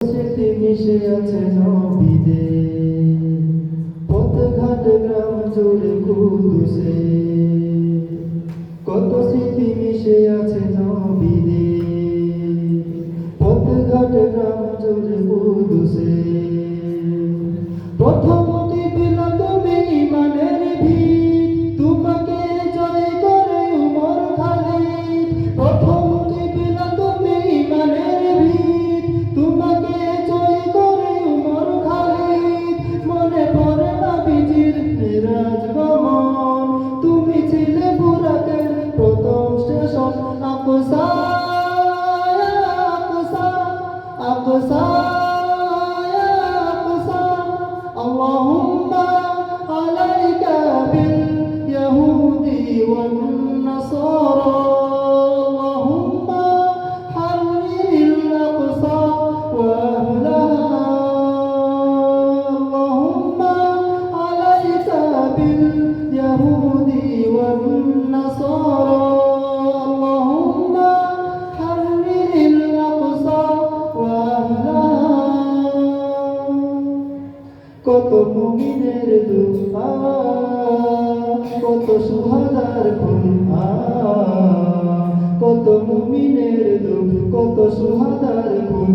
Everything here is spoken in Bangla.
স্মৃতি মিশে আছে নবীদের, পথঘাট গ্রাম জুড়ে কুদুসে। কত স্মৃতি মিশে আছে নবীদের, পথঘাট গ্রাম জুড়ে কুদুসে। প্রথম দিবিলা তুমি ইমানের ভিত, তোমাকে জয় করে উমর খালিদ। প্রথম দিবিলা তুমি ইমানের ভিত, তোমাকে জয় করে উমর খালিদ। মনে পড়ে নবীজির মিরাজ গমন, তুমি ছিলে বুরাকের প্রথম স্টেশন। আকসা আকসা আকসা اللهم عليك باليهود والنصارى اللهم حرر الأقصى وأهلها اللهم عليك باليهود والنصارى اللهم حرر الأقصى وأهلها কত মুমিনের দুআ, কত সুহাদার খুন, কত মুমিনের দুঃখ, কত সুহাদার খুন।